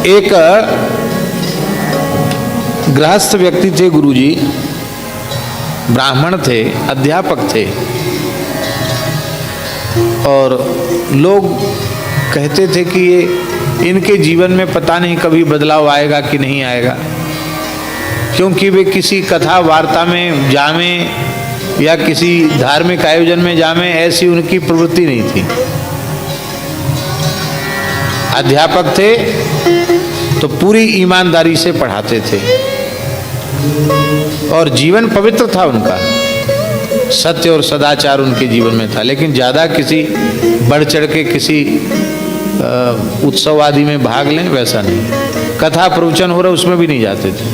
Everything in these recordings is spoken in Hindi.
एक गृहस्थ व्यक्ति थे, गुरुजी ब्राह्मण थे, अध्यापक थे, और लोग कहते थे कि ये इनके जीवन में पता नहीं कभी बदलाव आएगा कि नहीं आएगा, क्योंकि वे किसी कथा वार्ता में जावें या किसी धार्मिक आयोजन में जावें, ऐसी उनकी प्रवृत्ति नहीं थी। अध्यापक थे तो पूरी ईमानदारी से पढ़ाते थे और जीवन पवित्र था उनका, सत्य और सदाचार उनके जीवन में था, लेकिन ज़्यादा किसी बढ़ चढ़ के किसी उत्सव आदि में भाग लें वैसा नहीं। कथा प्रवचन हो रहा उसमें भी नहीं जाते थे।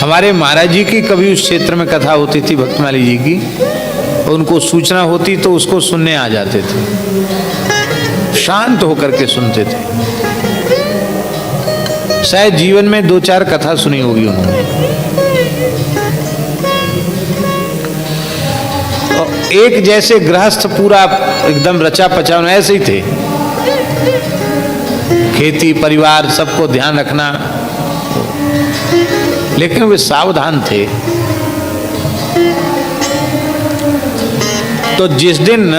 हमारे महाराज जी की कभी उस क्षेत्र में कथा होती थी, भक्तमाली जी की, उनको सूचना होती तो उसको सुनने आ जाते थे, शांत होकर के सुनते थे। शायद जीवन में 2-4 कथा सुनी होगी उन्होंने। और एक जैसे गृहस्थ पूरा एकदम रचा पचा ऐसे ही थे, खेती परिवार सबको ध्यान रखना, लेकिन वे सावधान थे। तो जिस दिन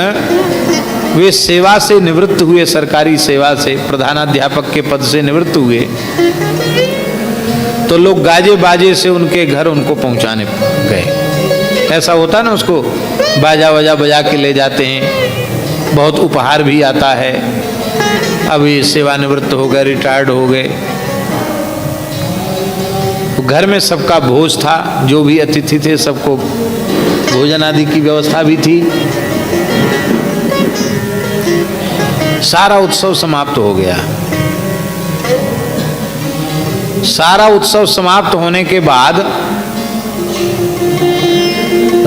वे सेवा से निवृत्त हुए, सरकारी सेवा से प्रधानाध्यापक के पद से निवृत्त हुए, तो लोग गाजे बाजे से उनके घर उनको पहुंचाने गए। ऐसा होता ना, उसको बाजा वजा बजा के ले जाते हैं, बहुत उपहार भी आता है। अभी सेवानिवृत्त हो गए, रिटायर्ड हो गए, तो घर में सबका भोज था, जो भी अतिथि थे सबको भोजन आदि की व्यवस्था भी थी। सारा उत्सव समाप्त हो गया। सारा उत्सव समाप्त होने के बाद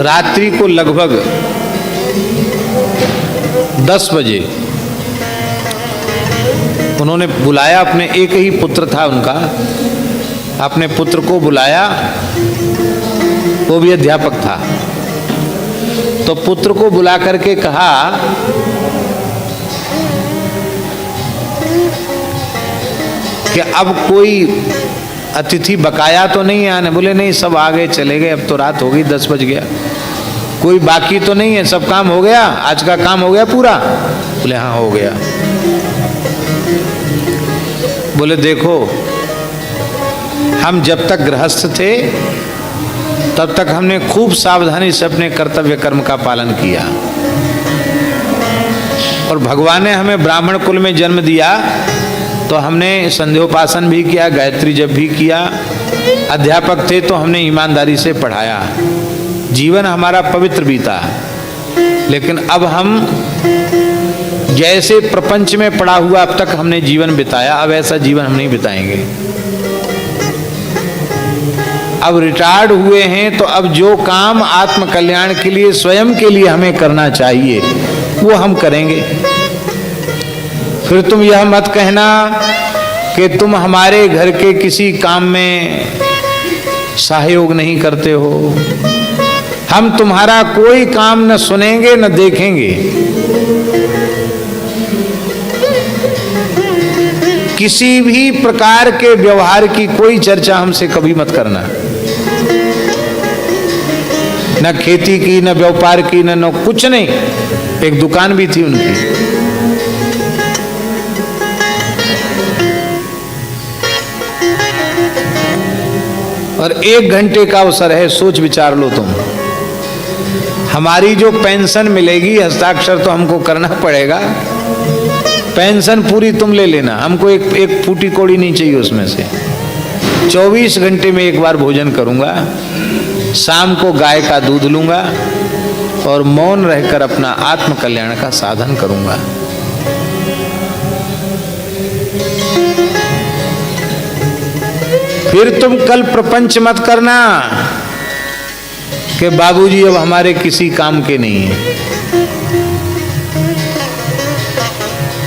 रात्रि को लगभग 10 बजे उन्होंने बुलाया, अपने एक ही पुत्र था उनका, अपने पुत्र को बुलाया, वो भी अध्यापक था। तो पुत्र को बुला करके कहा कि अब कोई अतिथि बकाया तो नहीं आने? बोले नहीं, सब आ गए चले गए, अब तो रात हो गई, 10 बज गया, कोई बाकी तो नहीं है, सब काम हो गया, आज का काम हो गया पूरा? बोले हाँ हो गया। बोले देखो, हम जब तक गृहस्थ थे तब तक हमने खूब सावधानी से अपने कर्तव्य कर्म का पालन किया, और भगवान ने हमें ब्राह्मण कुल में जन्म दिया तो हमने संध्योपासन भी किया, गायत्री जप भी किया, अध्यापक थे तो हमने ईमानदारी से पढ़ाया, जीवन हमारा पवित्र बीता। लेकिन अब हम जैसे प्रपंच में पड़ा हुआ अब तक हमने जीवन बिताया, अब ऐसा जीवन हम नहीं बिताएंगे। अब रिटायर्ड हुए हैं तो अब जो काम आत्म कल्याण के लिए, स्वयं के लिए हमें करना चाहिए वो हम करेंगे। फिर तुम यह मत कहना कि तुम हमारे घर के किसी काम में सहयोग नहीं करते हो, हम तुम्हारा कोई काम न सुनेंगे न देखेंगे। किसी भी प्रकार के व्यवहार की कोई चर्चा हमसे कभी मत करना, न खेती की, न व्यापार की, न कुछ नहीं। एक दुकान भी थी उनकी। और 1 घंटे का अवसर है, सोच विचार लो तुम। हमारी जो पेंशन मिलेगी, हस्ताक्षर तो हमको करना पड़ेगा, पेंशन पूरी तुम ले लेना, हमको एक फूटी कौड़ी नहीं चाहिए उसमें से। 24 घंटे में एक बार भोजन करूंगा, शाम को गाय का दूध लूंगा और मौन रहकर अपना आत्म कल्याण का साधन करूंगा। फिर तुम कल प्रपंच मत करना कि बाबूजी अब हमारे किसी काम के नहीं है।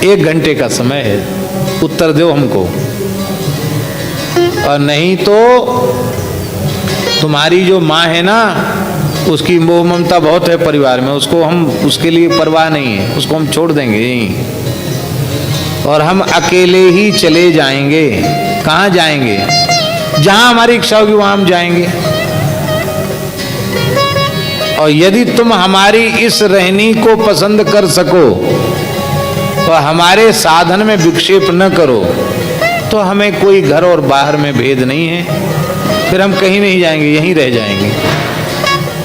1 घंटे का समय है, उत्तर दो हमको, और नहीं तो तुम्हारी जो माँ है ना, उसकी मोह ममता बहुत है परिवार में, उसको हम उसके लिए परवाह नहीं है, उसको हम छोड़ देंगे यहीं और हम अकेले ही चले जाएंगे। कहाँ जाएंगे? जहां हमारी इच्छा होगी वहां हम जाएंगे। और यदि तुम हमारी इस रहनी को पसंद कर सको और हमारे साधन में विक्षेप न करो तो हमें कोई घर और बाहर में भेद नहीं है, फिर हम कहीं नहीं जाएंगे, यहीं रह जाएंगे।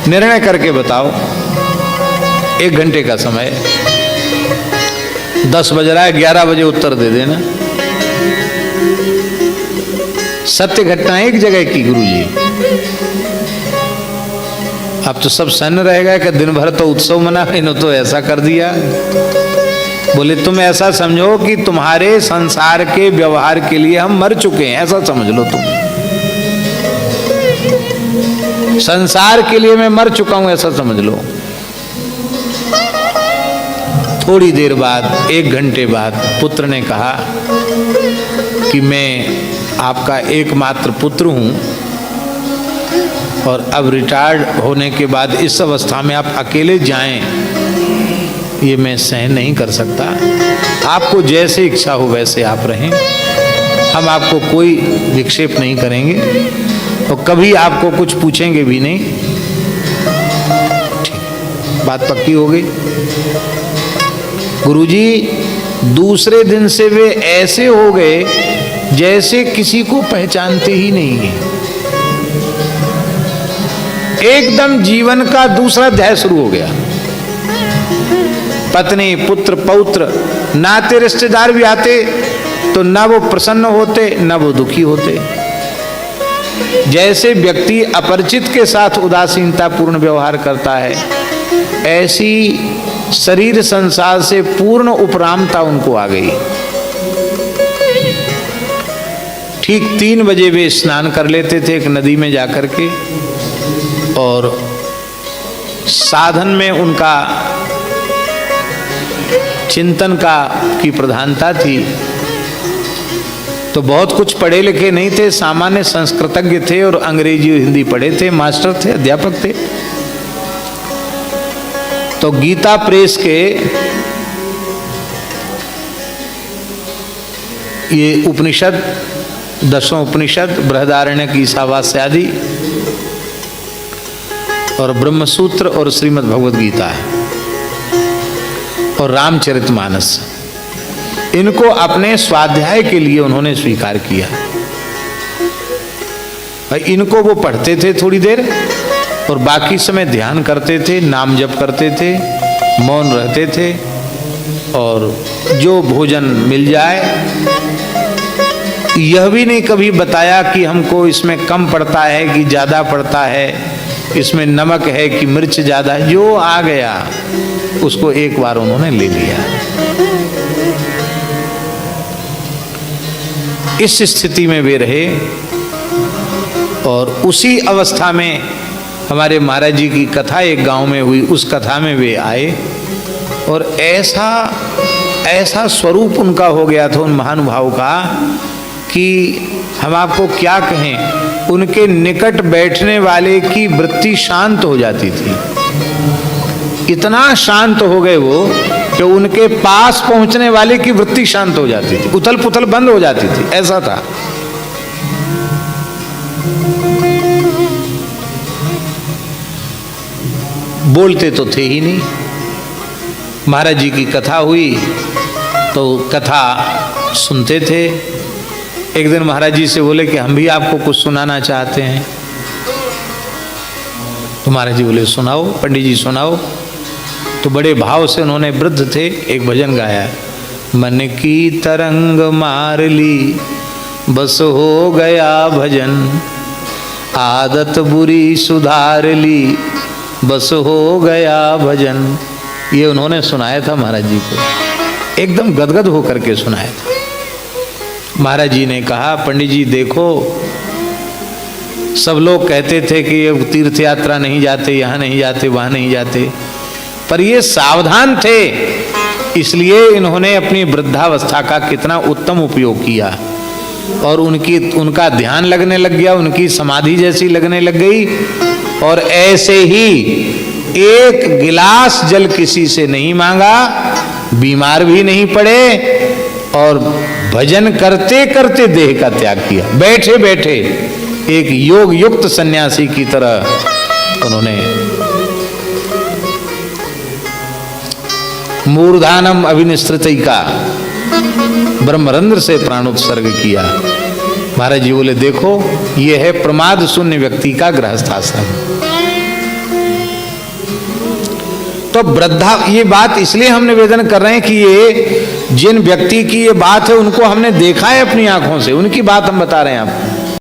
निर्णय करके बताओ। 1 घंटे का समय, 10 बज रहा है, 11 बजे उत्तर दे देना। सत्य घटना एक जगह की गुरुजी। अब तो सब सन्न रहेगा कि दिन भर तो उत्सव मना, इन्होंने तो ऐसा कर दिया। बोले तुम ऐसा समझो कि तुम्हारे संसार के व्यवहार के लिए हम मर चुके हैं, ऐसा समझ लो तुम। संसार के लिए मैं मर चुका हूं, ऐसा समझ लो। थोड़ी देर बाद, 1 घंटे बाद पुत्र ने कहा कि मैं आपका एकमात्र पुत्र हूं और अब रिटायर्ड होने के बाद इस अवस्था में आप अकेले जाएं, ये मैं सहन नहीं कर सकता। आपको जैसे इच्छा हो वैसे आप रहें, हम आपको कोई विक्षेप नहीं करेंगे और कभी आपको कुछ पूछेंगे भी नहीं। ठीक, बात पक्की हो गई। गुरुजी दूसरे दिन से वे ऐसे हो गए जैसे किसी को पहचानते ही नहीं है। एकदम जीवन का दूसरा अध्याय शुरू हो गया। पत्नी, पुत्र, पौत्र, नाते रिश्तेदार भी आते तो न वो प्रसन्न होते न वो दुखी होते। जैसे व्यक्ति अपरिचित के साथ उदासीनता पूर्ण व्यवहार करता है, ऐसी शरीर संसार से पूर्ण उपरामता उनको आ गई। ठीक 3 बजे वे स्नान कर लेते थे एक नदी में जाकर के, और साधन में उनका चिंतन की प्रधानता थी। तो बहुत कुछ पढ़े लिखे नहीं थे, सामान्य संस्कृतज्ञ थे और अंग्रेजी हिंदी पढ़े थे, मास्टर थे, अध्यापक थे। तो गीता प्रेस के ये उपनिषद, 10 उपनिषद, बृहदारण्यक, ईशावास्य आदि और ब्रह्मसूत्र और श्रीमद् भगवद गीता है और रामचरितमानस, इनको अपने स्वाध्याय के लिए उन्होंने स्वीकार किया। इनको वो पढ़ते थे थोड़ी देर और बाकी समय ध्यान करते थे, नाम जप करते थे, मौन रहते थे और जो भोजन मिल जाए, यह भी नहीं कभी बताया कि हमको इसमें कम पड़ता है कि ज्यादा पड़ता है, इसमें नमक है कि मिर्च ज्यादा है। जो आ गया उसको एक बार उन्होंने ले लिया। इस स्थिति में वे रहे और उसी अवस्था में हमारे महाराज जी की कथा एक गांव में हुई। उस कथा में वे आए और ऐसा स्वरूप उनका हो गया था उन महानुभाव का कि हम आपको क्या कहें। उनके निकट बैठने वाले की वृत्ति शांत हो जाती थी। इतना शांत हो गए वो कि उनके पास पहुंचने वाले की वृत्ति शांत हो जाती थी, उथल पुथल बंद हो जाती थी, ऐसा था। बोलते तो थे ही नहीं। महाराज जी की कथा हुई तो कथा सुनते थे। एक दिन महाराज जी से बोले कि हम भी आपको कुछ सुनाना चाहते हैं। तो महाराज जी बोले सुनाओ पंडित जी, सुनाओ। तो बड़े भाव से उन्होंने, वृद्ध थे, एक भजन गाया। मन की तरंग मार ली बस हो गया भजन, आदत बुरी सुधार ली बस हो गया भजन। ये उन्होंने सुनाया था महाराज जी को, एकदम गदगद होकर के सुनाया था। महाराज जी ने कहा, पंडित जी देखो, सब लोग कहते थे कि ये तीर्थ यात्रा नहीं जाते, यहाँ नहीं जाते, वहाँ नहीं जाते, पर ये सावधान थे, इसलिए इन्होंने अपनी वृद्धावस्था का कितना उत्तम उपयोग किया। और उनका ध्यान लगने लग गया, उनकी समाधि जैसी लगने लग गई। और ऐसे ही एक गिलास जल किसी से नहीं मांगा, बीमार भी नहीं पड़े, और भजन करते करते देह का त्याग किया। बैठे बैठे एक योग युक्त सन्यासी की तरह उन्होंने मूर्धानम अभिनिश्रितिका ब्रह्मरंध्र से प्राणोत्सर्ग किया। महाराज जी बोले देखो ये है प्रमाद शून्य व्यक्ति का गृहस्थाश्रम। तो वृद्धा, ये बात इसलिए हम निवेदन कर रहे हैं कि ये जिन व्यक्ति की ये बात है उनको हमने देखा है अपनी आंखों से, उनकी बात हम बता रहे हैं आपको।